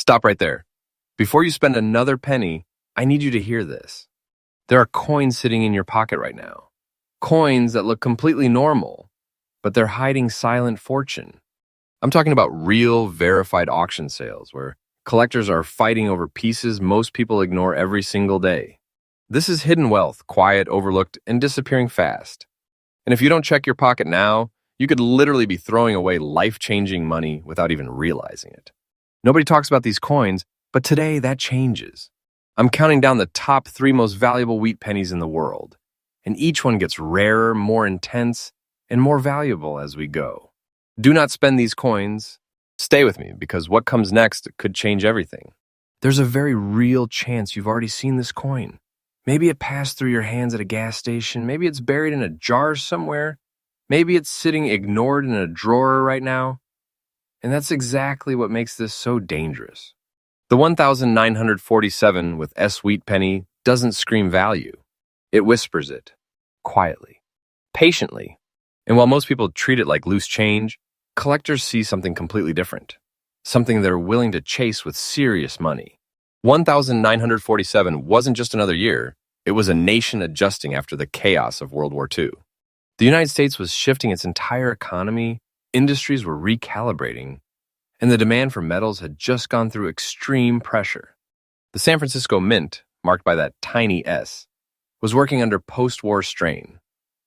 Stop right there. Before you spend another penny, I need you to hear this. There are coins sitting in your pocket right now. Coins that look completely normal, but they're hiding silent fortune. I'm talking about real, verified auction sales where collectors are fighting over pieces most people ignore every single day. This is hidden wealth, quiet, overlooked, and disappearing fast. And if you don't check your pocket now, you could literally be throwing away life-changing money without even realizing it. Nobody talks about these coins, but today that changes. I'm counting down the top 3 most valuable wheat pennies in the world, and each one gets rarer, more intense, and more valuable as we go. Do not spend these coins. Stay with me, because what comes next could change everything. There's a very real chance you've already seen this coin. Maybe it passed through your hands at a gas station. Maybe it's buried in a jar somewhere. Maybe it's sitting ignored in a drawer right now. And that's exactly what makes this so dangerous. The 1947 with S wheat penny doesn't scream value. It whispers it, quietly, patiently. And while most people treat it like loose change, collectors see something completely different, something they're willing to chase with serious money. 1947 wasn't just another year, it was a nation adjusting after the chaos of World War II. The United States was shifting its entire economy, industries were recalibrating, and the demand for metals had just gone through extreme pressure. The San Francisco Mint, marked by that tiny S, was working under post-war strain,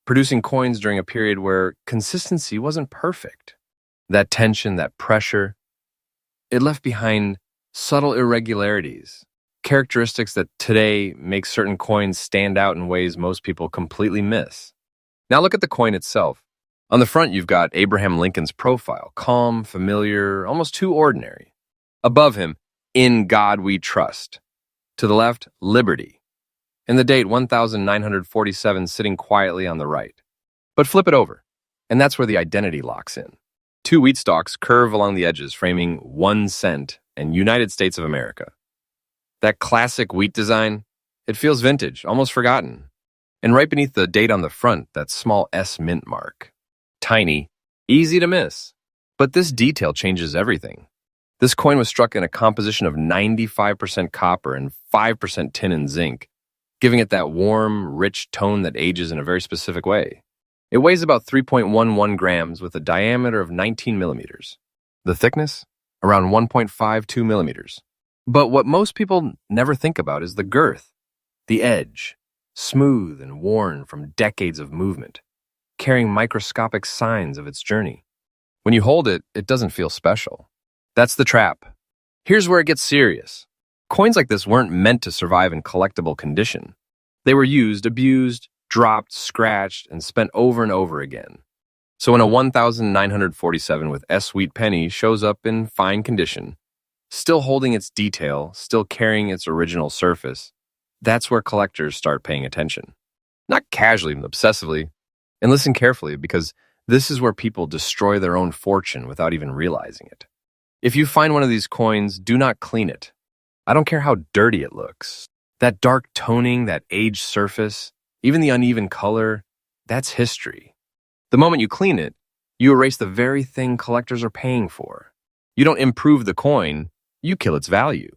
producing coins during a period where consistency wasn't perfect. That tension, that pressure, it left behind subtle irregularities, characteristics that today make certain coins stand out in ways most people completely miss. Now look at the coin itself. On the front, you've got Abraham Lincoln's profile, calm, familiar, almost too ordinary. Above him, "In God We Trust." To the left, "Liberty." And the date 1947 sitting quietly on the right. But flip it over, and that's where the identity locks in. 2 wheat stalks curve along the edges, framing 1 cent and United States of America. That classic wheat design, it feels vintage, almost forgotten. And right beneath the date on the front, that small S mint mark. Tiny, easy to miss. But this detail changes everything. This coin was struck in a composition of 95% copper and 5% tin and zinc, giving it that warm, rich tone that ages in a very specific way. It weighs about 3.11 grams with a diameter of 19 millimeters. The thickness? Around 1.52 millimeters. But what most people never think about is the girth, the edge, smooth and worn from decades of movement, carrying microscopic signs of its journey. When you hold it, it doesn't feel special. That's the trap. Here's where it gets serious. Coins like this weren't meant to survive in collectible condition. They were used, abused, dropped, scratched, and spent over and over again. So when a 1947 with S wheat penny shows up in fine condition, still holding its detail, still carrying its original surface, that's where collectors start paying attention. Not casually and obsessively. And listen carefully, because this is where people destroy their own fortune without even realizing it. If you find one of these coins, do not clean it. I don't care how dirty it looks. That dark toning, that aged surface, even the uneven color, that's history. The moment you clean it, you erase the very thing collectors are paying for. You don't improve the coin, you kill its value.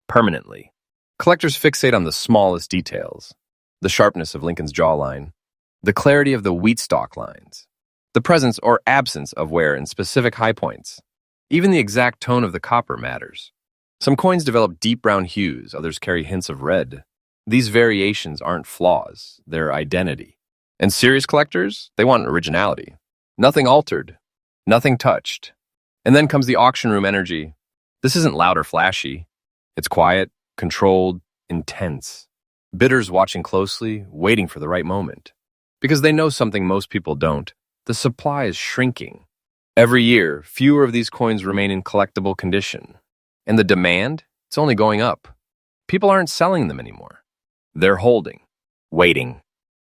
Permanently. Collectors fixate on the smallest details. The sharpness of Lincoln's jawline, the clarity of the wheat stalk lines, the presence or absence of wear in specific high points. Even the exact tone of the copper matters. Some coins develop deep brown hues, others carry hints of red. These variations aren't flaws, they're identity. And serious collectors, they want originality. Nothing altered, nothing touched. And then comes the auction room energy. This isn't loud or flashy. It's quiet, controlled, intense. Bidders watching closely, waiting for the right moment. Because they know something most people don't. The supply is shrinking. Every year, fewer of these coins remain in collectible condition. And the demand, it's only going up. People aren't selling them anymore. They're holding, waiting,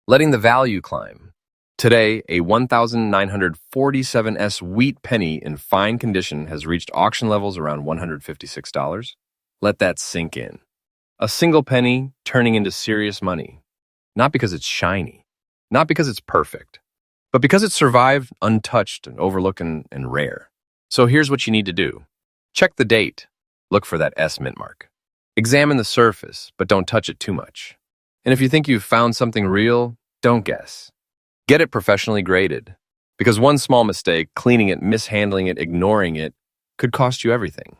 letting the value climb. Today, a 1947 wheat penny in fine condition has reached auction levels around $156. Let that sink in. A single penny turning into serious money. Not because it's shiny, not because it's perfect, but because it survived untouched and overlooked and rare. So here's what you need to do. Check the date. Look for that S mint mark. Examine the surface, but don't touch it too much. And if you think you've found something real, don't guess. Get it professionally graded, because one small mistake, cleaning it, mishandling it, ignoring it, could cost you everything.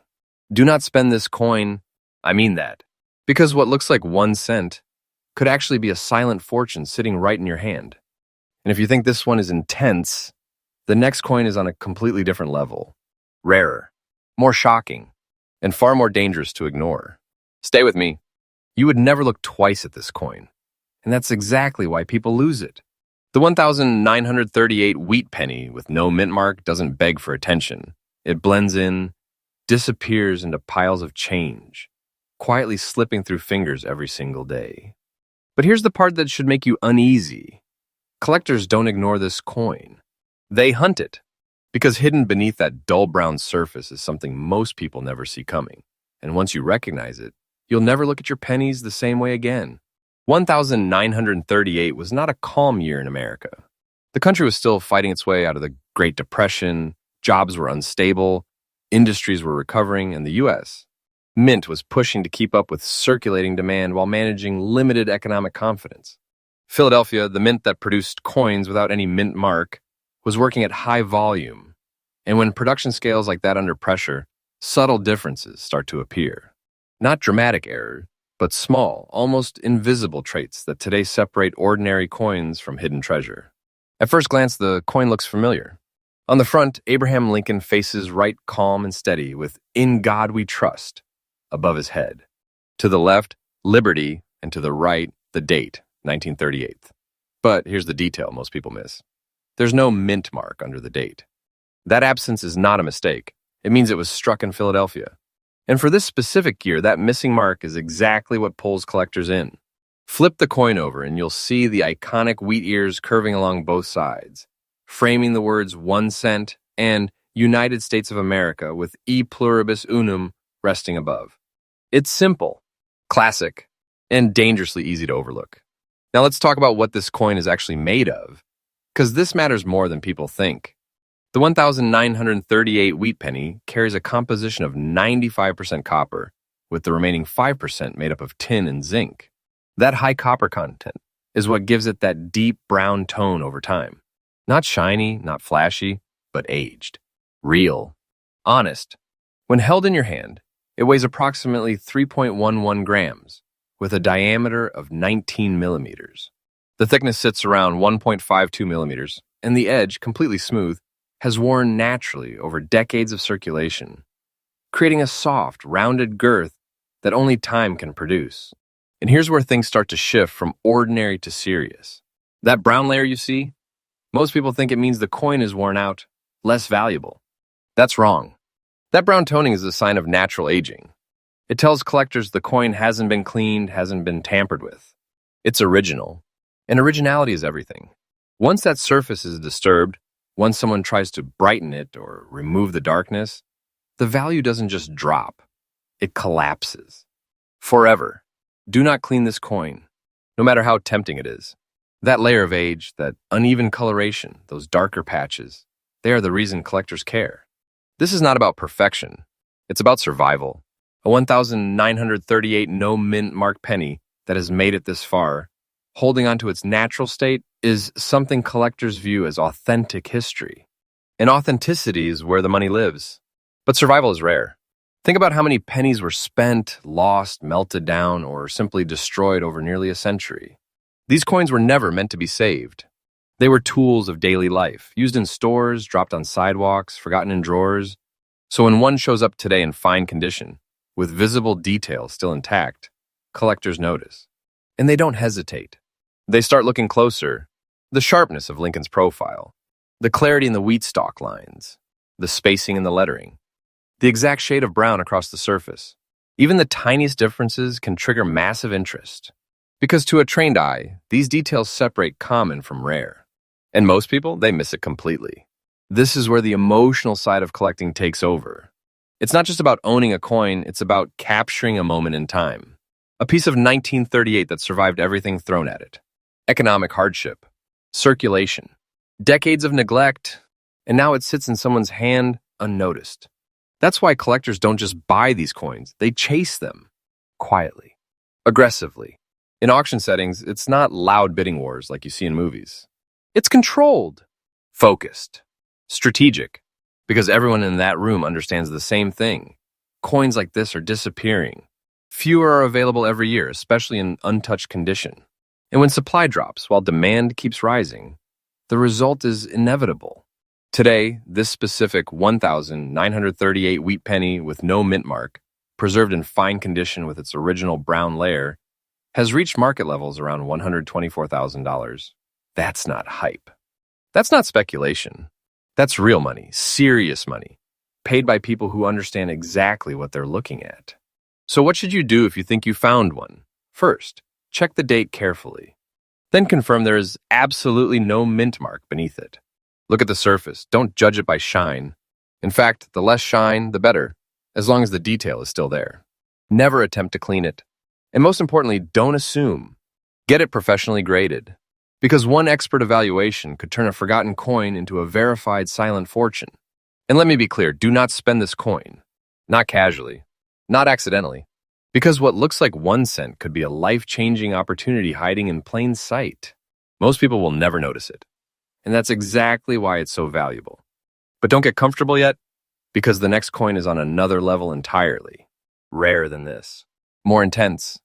Do not spend this coin, I mean that, because what looks like 1 cent could actually be a silent fortune sitting right in your hand. And if you think this one is intense, the next coin is on a completely different level. Rarer, more shocking, and far more dangerous to ignore. Stay with me. You would never look twice at this coin. And that's exactly why people lose it. The 1938 wheat penny with no mint mark doesn't beg for attention. It blends in, disappears into piles of change, quietly slipping through fingers every single day. But here's the part that should make you uneasy. Collectors don't ignore this coin. They hunt it, because hidden beneath that dull brown surface is something most people never see coming. And once you recognize it, you'll never look at your pennies the same way again. 1938 was not a calm year in America. The country was still fighting its way out of the Great Depression, jobs were unstable, industries were recovering, and the U.S. Mint was pushing to keep up with circulating demand while managing limited economic confidence. Philadelphia, the mint that produced coins without any mint mark, was working at high volume. And when production scales like that under pressure, subtle differences start to appear. Not dramatic errors, but small, almost invisible traits that today separate ordinary coins from hidden treasure. At first glance, the coin looks familiar. On the front, Abraham Lincoln faces right calm and steady with "In God We Trust" above his head. To the left, Liberty, and to the right, the date, 1938. But here's the detail most people miss. There's no mint mark under the date. That absence is not a mistake. It means it was struck in Philadelphia. And for this specific year, that missing mark is exactly what pulls collectors in. Flip the coin over and you'll see the iconic wheat ears curving along both sides, framing the words 1 cent and United States of America with E pluribus unum resting above. It's simple, classic, and dangerously easy to overlook. Now let's talk about what this coin is actually made of, because this matters more than people think. The 1938 wheat penny carries a composition of 95% copper, with the remaining 5% made up of tin and zinc. That high copper content is what gives it that deep brown tone over time. Not shiny, not flashy, but aged. Real. Honest. When held in your hand, it weighs approximately 3.11 grams, with a diameter of 19 millimeters. The thickness sits around 1.52 millimeters, and the edge, completely smooth, has worn naturally over decades of circulation, creating a soft, rounded girth that only time can produce. And here's where things start to shift from ordinary to serious. That brown layer you see? Most people think it means the coin is worn out, less valuable. That's wrong. That brown toning is a sign of natural aging. It tells collectors the coin hasn't been cleaned, hasn't been tampered with. It's original. And originality is everything. Once that surface is disturbed, once someone tries to brighten it or remove the darkness, the value doesn't just drop, it collapses. Forever. Do not clean this coin, no matter how tempting it is. That layer of age, that uneven coloration, those darker patches, they are the reason collectors care. This is not about perfection. It's about survival. A 1938 no mint mark penny that has made it this far, holding on to its natural state, is something collectors view as authentic history. And authenticity is where the money lives. But survival is rare. Think about how many pennies were spent, lost, melted down, or simply destroyed over nearly a century. These coins were never meant to be saved. They were tools of daily life, used in stores, dropped on sidewalks, forgotten in drawers. So when one shows up today in fine condition, with visible details still intact, collectors notice. And they don't hesitate. They start looking closer. The sharpness of Lincoln's profile, the clarity in the wheat stalk lines, the spacing in the lettering, the exact shade of brown across the surface. Even the tiniest differences can trigger massive interest. Because to a trained eye, these details separate common from rare. And most people, they miss it completely. This is where the emotional side of collecting takes over. It's not just about owning a coin, it's about capturing a moment in time. A piece of 1938 that survived everything thrown at it. Economic hardship, circulation, decades of neglect, and now it sits in someone's hand unnoticed. That's why collectors don't just buy these coins, they chase them quietly, aggressively. In auction settings, it's not loud bidding wars like you see in movies. It's controlled, focused, strategic, because everyone in that room understands the same thing. Coins like this are disappearing. Fewer are available every year, especially in untouched condition. And when supply drops while demand keeps rising, the result is inevitable. Today, this specific 1,938 wheat penny with no mint mark, preserved in fine condition with its original brown layer, has reached market levels around $124,000. That's not hype. That's not speculation. That's real money, serious money, paid by people who understand exactly what they're looking at. So what should you do if you think you found one? First, check the date carefully. Then confirm there is absolutely no mint mark beneath it. Look at the surface. Don't judge it by shine. In fact, the less shine, the better, as long as the detail is still there. Never attempt to clean it. And most importantly, don't assume. Get it professionally graded. Because one expert evaluation could turn a forgotten coin into a verified silent fortune. And let me be clear, do not spend this coin. Not casually. Not accidentally. Because what looks like 1 cent could be a life-changing opportunity hiding in plain sight. Most people will never notice it. And that's exactly why it's so valuable. But don't get comfortable yet, because the next coin is on another level entirely. Rarer than this. More intense.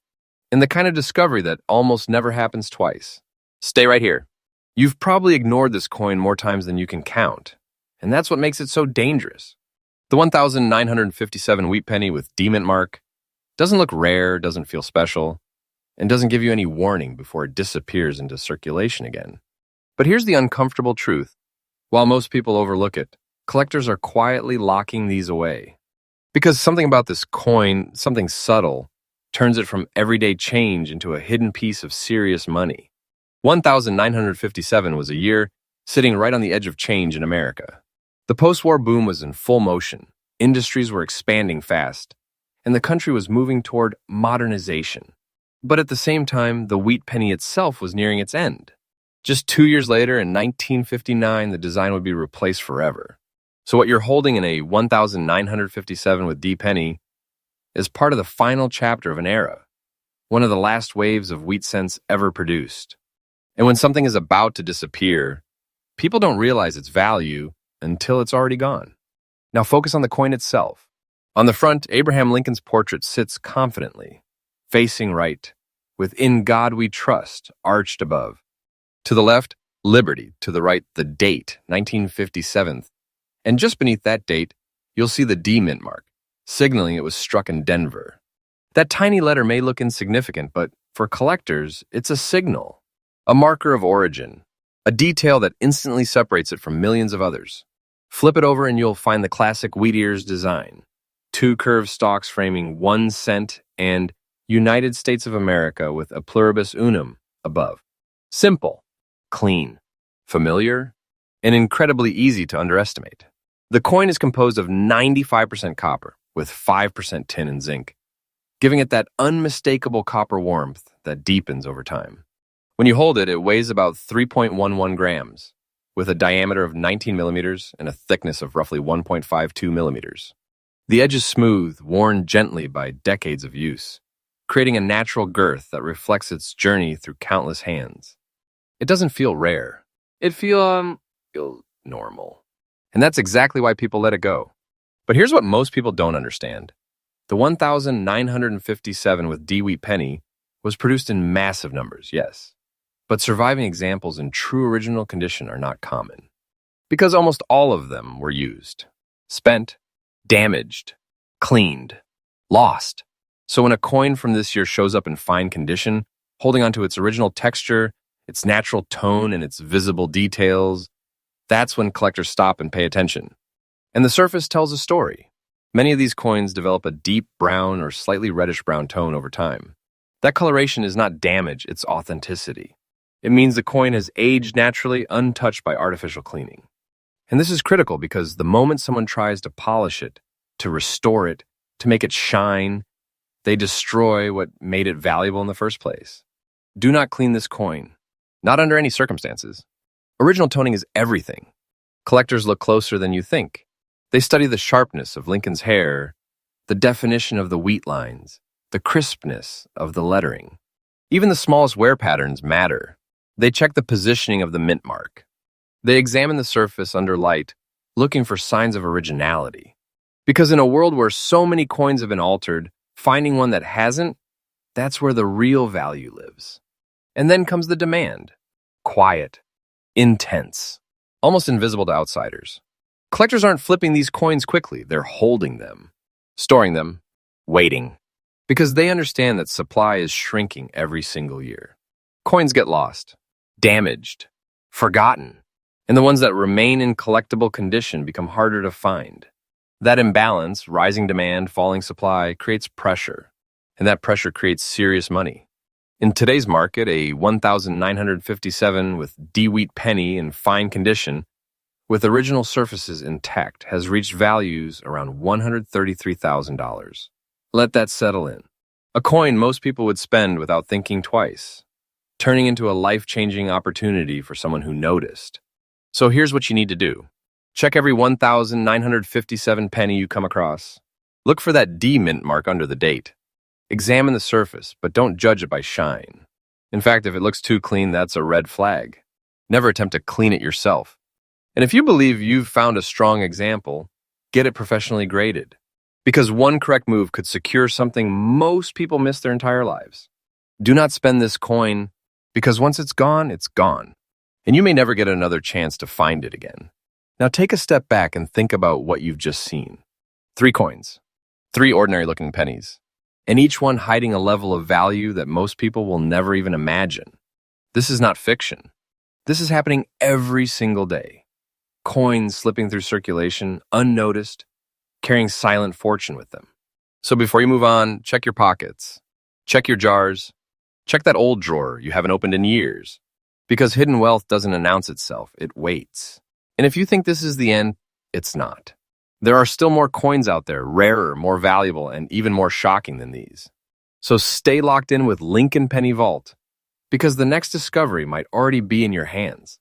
And the kind of discovery that almost never happens twice. Stay right here. You've probably ignored this coin more times than you can count. And that's what makes it so dangerous. The 1,957 wheat penny with D-mint mark doesn't look rare, doesn't feel special, and doesn't give you any warning before it disappears into circulation again. But here's the uncomfortable truth. While most people overlook it, collectors are quietly locking these away. Because something about this coin, something subtle, turns it from everyday change into a hidden piece of serious money. 1,957 was a year sitting right on the edge of change in America. The post-war boom was in full motion, industries were expanding fast, and the country was moving toward modernization. But at the same time, the wheat penny itself was nearing its end. Just 2 years later, in 1959, the design would be replaced forever. So what you're holding in a 1,957 with D penny is part of the final chapter of an era, one of the last waves of wheat cents ever produced. And when something is about to disappear, people don't realize its value until it's already gone. Now focus on the coin itself. On the front, Abraham Lincoln's portrait sits confidently, facing right, with "In God We Trust" arched above. To the left, Liberty. To the right, the date, 1957. And just beneath that date, you'll see the D mint mark, signaling it was struck in Denver. That tiny letter may look insignificant, but for collectors, it's a signal, a marker of origin, a detail that instantly separates it from millions of others. Flip it over and you'll find the classic wheat ears design. 2 curved stalks framing 1 cent and United States of America with a pluribus unum above. Simple, clean, familiar, and incredibly easy to underestimate. The coin is composed of 95% copper with 5% tin and zinc, giving it that unmistakable copper warmth that deepens over time. When you hold it, it weighs about 3.11 grams, with a diameter of 19 millimeters and a thickness of roughly 1.52 millimeters. The edge is smooth, worn gently by decades of use, creating a natural girth that reflects its journey through countless hands. It doesn't feel rare. It feels normal. And that's exactly why people let it go. But here's what most people don't understand. The 1,957 with D wheat penny was produced in massive numbers, yes. But surviving examples in true original condition are not common. Because almost all of them were used, spent, damaged, cleaned, lost. So when a coin from this year shows up in fine condition, holding onto its original texture, its natural tone, and its visible details, that's when collectors stop and pay attention. And the surface tells a story. Many of these coins develop a deep brown or slightly reddish-brown tone over time. That coloration is not damage, it's authenticity. It means the coin has aged naturally, untouched by artificial cleaning. And this is critical because the moment someone tries to polish it, to restore it, to make it shine, they destroy what made it valuable in the first place. Do not clean this coin. Not under any circumstances. Original toning is everything. Collectors look closer than you think. They study the sharpness of Lincoln's hair, the definition of the wheat lines, the crispness of the lettering. Even the smallest wear patterns matter. They check the positioning of the mint mark. They examine the surface under light, looking for signs of originality. Because in a world where so many coins have been altered, finding one that hasn't, that's where the real value lives. And then comes the demand. Quiet, intense, almost invisible to outsiders. Collectors aren't flipping these coins quickly, they're holding them, storing them, waiting. Because they understand that supply is shrinking every single year. Coins get lost, damaged, forgotten, and the ones that remain in collectible condition become harder to find. That imbalance, rising demand, falling supply, creates pressure, and that pressure creates serious money. In today's market, a 1,957 with D wheat penny in fine condition, with original surfaces intact, has reached values around $133,000. Let that settle in. A coin most people would spend without thinking twice, turning into a life-changing opportunity for someone who noticed. So here's what you need to do. Check every 1,957 penny you come across. Look for that D mint mark under the date. Examine the surface, but don't judge it by shine. In fact, if it looks too clean, that's a red flag. Never attempt to clean it yourself. And if you believe you've found a strong example, get it professionally graded. Because one correct move could secure something most people miss their entire lives. Do not spend this coin, because once it's gone, and you may never get another chance to find it again. Now take a step back and think about what you've just seen. 3 coins, 3 ordinary-looking pennies, and each one hiding a level of value that most people will never even imagine. This is not fiction. This is happening every single day. Coins slipping through circulation, unnoticed, carrying silent fortune with them. So before you move on, check your pockets, check your jars, check that old drawer you haven't opened in years. Because hidden wealth doesn't announce itself, it waits. And if you think this is the end, it's not. There are still more coins out there, rarer, more valuable, and even more shocking than these. So stay locked in with Lincoln Penny Vault, because the next discovery might already be in your hands.